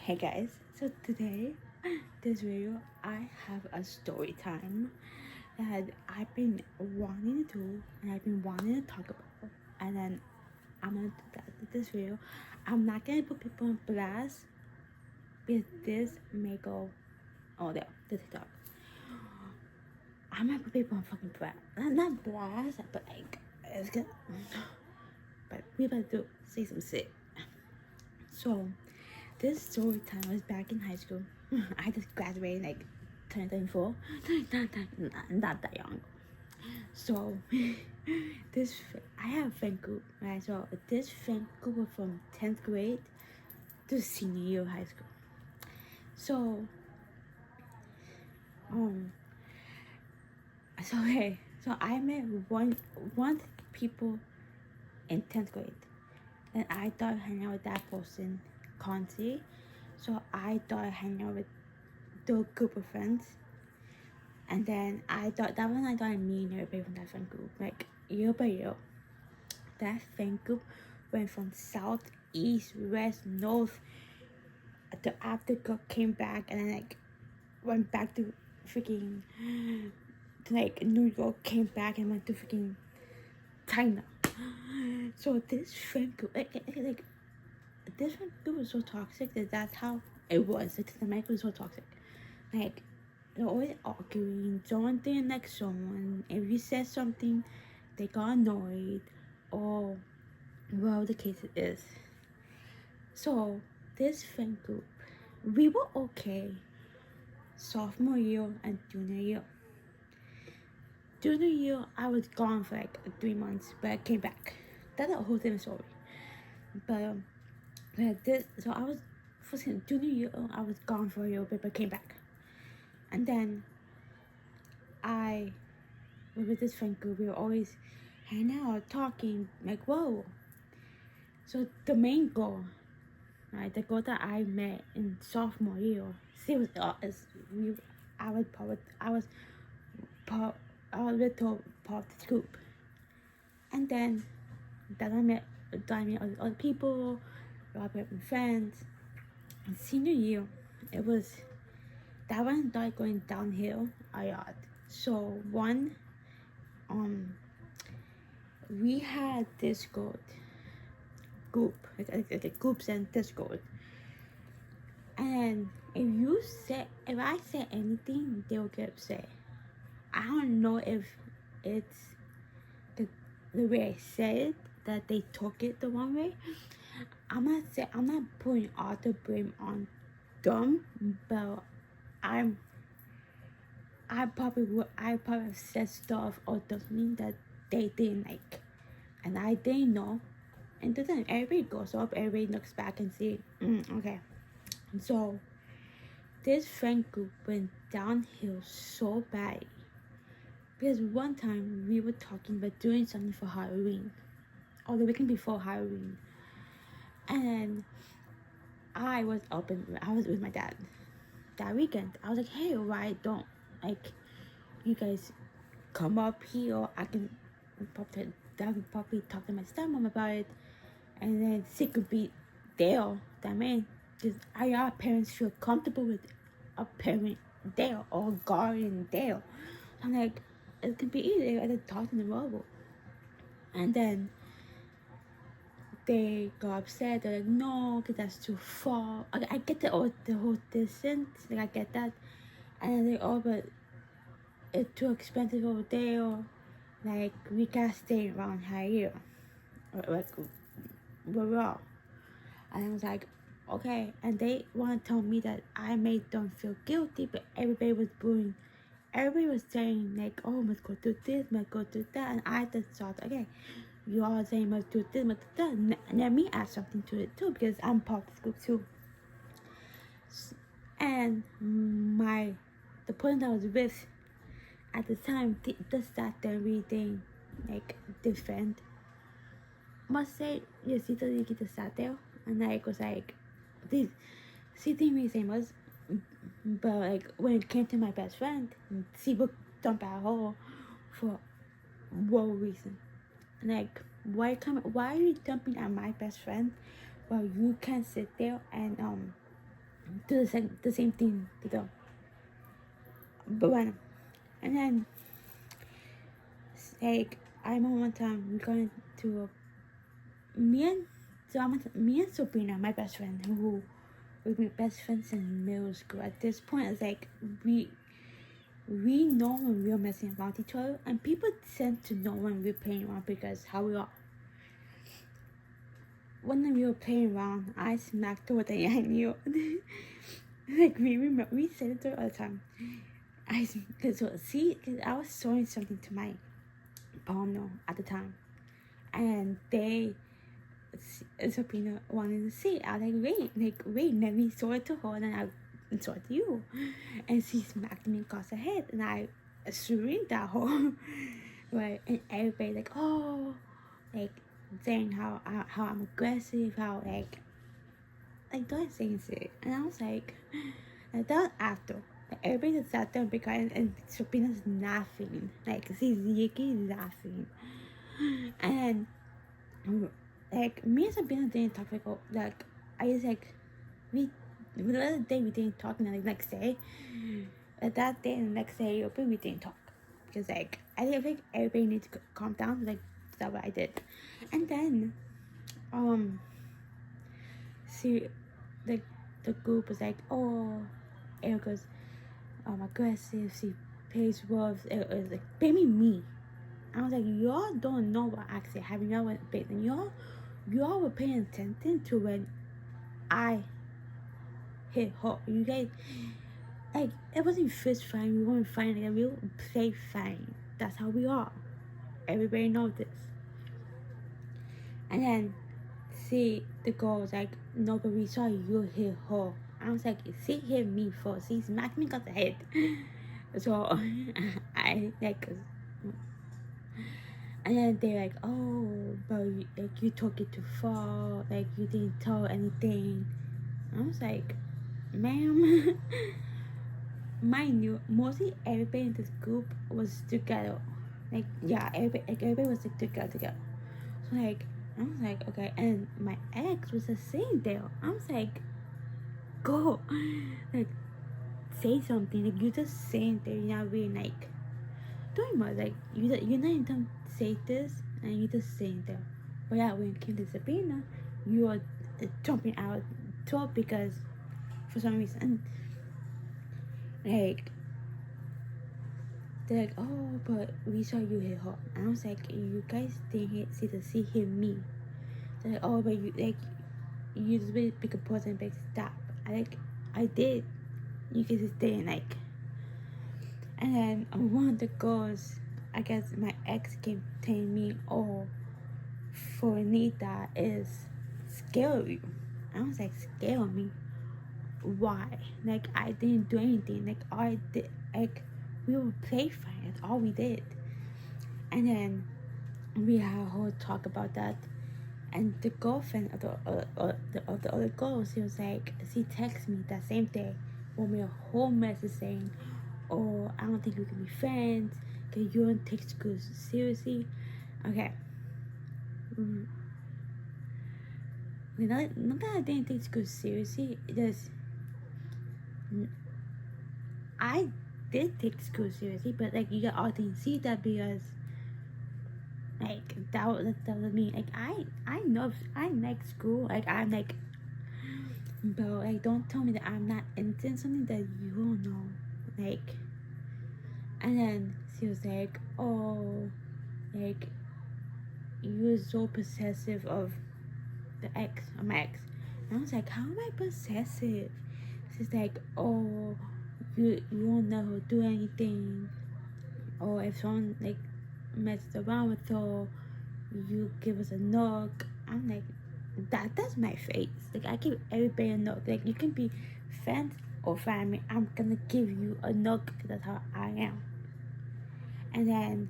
Hey guys, so today, this video, I have a story time that I've been wanting to do and I've been wanting to talk about. And then I'm gonna do that in this video. I'm not gonna put people on blast because this may go, oh, there, the TikTok. I'm gonna put people on fucking blast. Not blast, but like, it's gonna, but we about to say some shit. So, this story time was back in high school. I just graduated like 2024. Not that young. So, I have a friend group, right? So, this friend group was from 10th grade to senior year of high school. So, so I met one people in 10th grade. And I thought hanging out with that person constantly. So I thought hanging out with the group of friends. And then I thought I mean everybody from that friend group. Like year by year. That friend group went from south, east, west, north. After girl came back and then like went back to freaking like New York, came back and went to freaking China. So this friend group like this friend group was so toxic that's how it was. Like, the dynamic was so toxic. Like, they're always arguing. Someone didn't like someone. If you said something, they got annoyed. Or, well, the case is. So, this friend group, we were okay. Sophomore year and junior year. Junior year, I was gone for like 3 months, but I came back. That's a whole different story. But so I was, for junior year, I was gone for a little bit, but came back. And then with this friend group, we were always hanging out, talking, like, whoa. So the main goal, right, the girl that I met in sophomore year, she was, I was little part of this group. And then that I met other people, I met my friends. And senior year, that one started going downhill a lot. So we had Discord group, like groups and Discord. And if I say anything, they'll get upset. I don't know if it's the way I said it that they took it the wrong way. I'm not putting all the blame on them, but I probably have said stuff or something that they didn't like, and I didn't know. And then everybody goes up, everybody looks back and see, okay. And so this friend group went downhill so bad because one time we were talking about doing something for Halloween, or the weekend before Halloween, and I was with my dad that weekend. I was like, hey, why don't like you guys come up here? I can probably talk to my stepmom about it, and then she could be there. That mean, because our parents feel comfortable with a parent there or guardian there. I'm like, it could be easy. I just talk to them over, and then they got upset. They're like, no, because that's too far. I get the whole distance. Like, I get that. And then they, but it's too expensive over there. Like, we can't stay around here. Like, we're all. And I was like, okay. And they want to tell me that I made them feel guilty, but everybody was booing. Everybody was saying, like, oh, must go do this, must go do that. And I just thought, okay, you all saying must do this, must do that. And let me add something to it too, because I'm part of this group too. And the person that I was with at the time just sat there reading, like, different. Must say, yes, he just sat there, and like was like, this, she didn't really say much, but like when it came to my best friend, she would dump at her for no reason. Like, why are you dumping at my best friend while you can sit there and do the same thing to them. But when, and then like I remember one time we going to me and Sabrina, my best friend, who we were best friends in middle school. At this point, it's like we know when we're messing around with each other, and people tend to know when we're playing around because how we are. When we were playing around, I smacked her with a knew. Like we said it to her all the time. Cause I was showing something to my partner at the time, and Sabrina wanted to see. I was wait, let me show it to her, and then I show it to you. And she smacked me across the head, and I screamed at her. Right, and everybody like, oh, like saying how I'm aggressive, how like don't say shit. And I was like that after. Like, everybody just sat there because and Sabrina's laughing. Like she's Yiki laughing. And like me and Sabrina didn't talk like I just like we the other day we didn't talk, and the next day that day and the next day we didn't talk because like I think everybody needs to calm down. Like that's what I did. And then see the group was like, oh, Erica's aggressive, she pays wolves. It was like blaming me. I was like, y'all don't know what actually happened. Y'all went big, and y'all were paying attention to when I hit her. You guys, like, it wasn't fist fighting. We weren't fighting. Like, we would play fighting. That's how we are. Everybody knows this. And then, see, the girl was like, no, but we saw you hit her. I was like, she hit me first. She smacked me across the head. So, I, like, and then they're like, oh, but like you took it too far, like you didn't tell anything. I was like, ma'am, mind you, mostly everybody in this group was together. Like, yeah, everybody was like, together. So like, I was like, okay, and my ex was just sitting there. I was like, go, like, say something. Like, you just sitting there, you're not really like doing much. Like, you're not even say this, and you just sitting there. But yeah, when it came to Sabrina, you are jumping out to it because for some reason, like, they're like, oh, but we saw you hit her. And I was like, you guys didn't see him me. They're like, oh, but you just really pick a person and stop. I did. You guys just didn't like. And then one of the girls, I guess my ex came telling me, oh, for Anita is scary. I was like, scare me? Why? Like, I didn't do anything. Like, all I did, like, we would play fight. That's all we did. And then we had a whole talk about that. And the girlfriend of the other girl, she was like, she texted me that same day, wrote me a whole message saying, oh, I don't think we can be friends because you don't take school seriously. Okay. Not that I didn't take school seriously, just I did take school seriously, but like you all didn't see that because like that was me. Like I know I like school. Like I'm like, but like don't tell me that I'm not into something that you don't know. Like, and then she was like, oh, like you're so possessive of my ex. And I was like, how am I possessive? She's like, oh, you won't let her do anything, or if someone like messes around with her, you give us a knock. I'm like, that's my face. Like, I give everybody a knock. Like, you can be friends or family, I'm gonna give you a knock because that's how I am. And then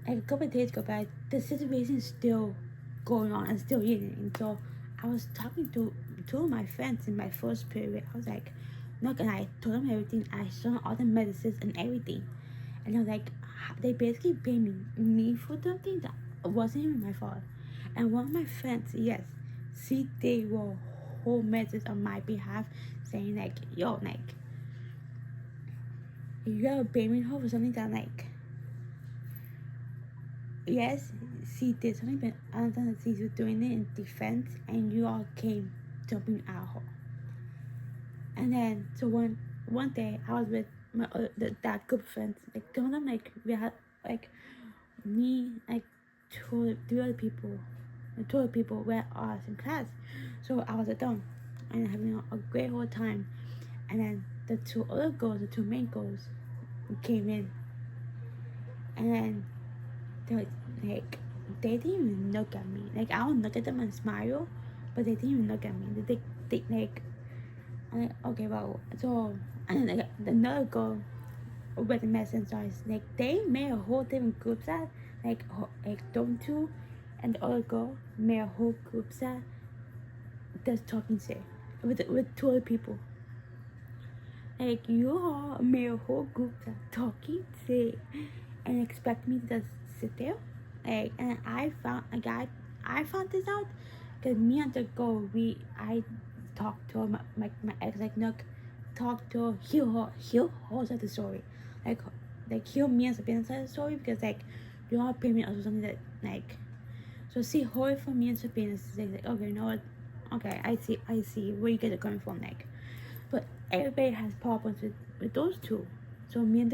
like a couple of days go by, the situation is still going on and still eating. So I was talking to two of my friends in my first period. I was like, look, and I told them everything. I showed them all the medicines and everything. And I was like, they basically blamed me for something that wasn't even my fault. And one of my friends, yes, see, they were whole message on my behalf saying like, yo, like, you're blaming her for something that like, yes, she did something, but I understand that she was doing it in defense, and you all came jumping at her. And then so one day I was with my that group of friends, like some of them, like we had like me, like three other people, and two other people were us in class. So I was alone and having a great whole time. And then the two other girls, the two main girls, came in, and then they were like, they didn't even look at me. Like I would look at them and smile, but they didn't even look at me. They like, I'm like, okay, well, so, and then like another girl with the message starts, like they made a whole different group chat, like them two, and the other girl made a whole group chat that's talking shit with two other people. Like you all made a whole group chat talking shit and expect me to just sit there, like, and I found this out because me and the girl, I talked to her, my ex, like, look, talk to her, hear her side the story, like hear me and Sabrina's side of the story, because like you all pay me also something that like, so see her from me and Sabrina's like, okay, you know what, okay, I see where you guys are coming from, like, but everybody has problems with those two. So me and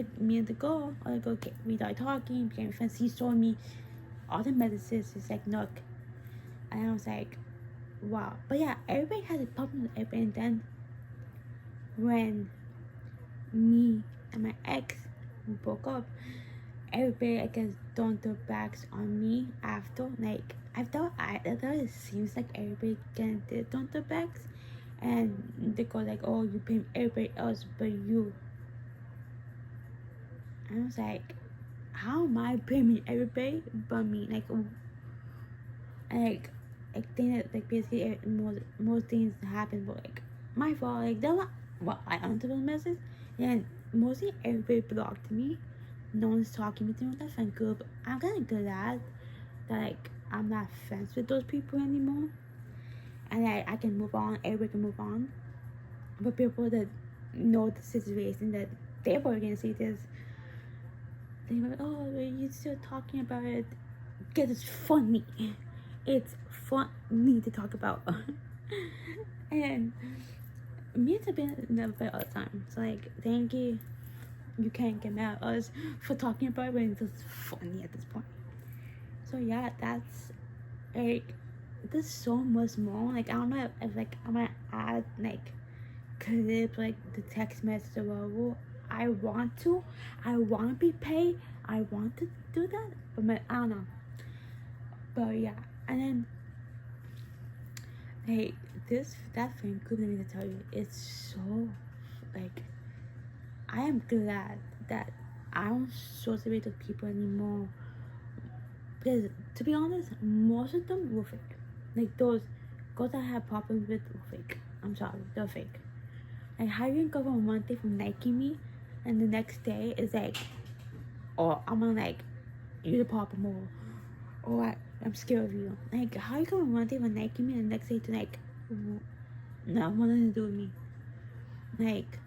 the girl, like, okay, we started talking, became friends. He told me all the messages. It's like, look, and I was like, wow. But yeah, everybody has a problem with everybody. And then when me and my ex broke up, everybody, I guess, turned their backs on me after. Like I thought it seems like everybody can did turn their backs, and they go like, oh, you blame everybody else but you. I was like, how am I blaming everybody but me? Like, I think that like basically most things happen, but like my fault. Like they're not what I answered those messages, and mostly everybody blocked me. No one's talking to me with that friend group. I'm kind of glad that like I'm not friends with those people anymore, and I can move on. Everybody can move on. But people that know the situation, that they're probably gonna see this, they were, oh, you're still talking about it because it's funny. It's funny to talk about. And me and Sabina never fight all the time. So like, thank you. You can't get mad at us for talking about it when it's just funny at this point. So yeah, that's like, there's so much more. Like I don't know if like I might add like clips, like the text message or whatever. I want to be paid. I want to do that, but I don't know. But yeah, and then hey, that friend group, let me tell you, it's so like, I am glad that I don't associate with people anymore, because to be honest, most of them were fake. Like those girls that I had problems with were fake. I'm sorry, they're fake. Like how you can go from one day from liking me, and the next day is like, oh, I'm gonna like you the problem, or I'm scared of you. Like how you go from one day from liking me, and the next day to like not wanting to do with me. Like,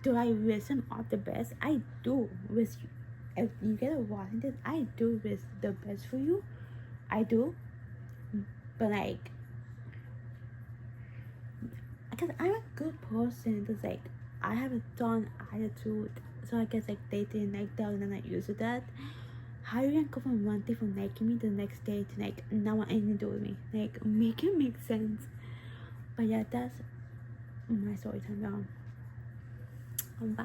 do I wish them all the best? I do wish you. If you get a Washington, I do wish the best for you. I do. But like, because I'm a good person, because like I have a strong attitude, so I guess like they didn't like that, and then I used that. How you gonna go from one day from liking me to the next day to like not want anything to do with me? Like, make it make sense. But yeah, that's my story time down. Bye.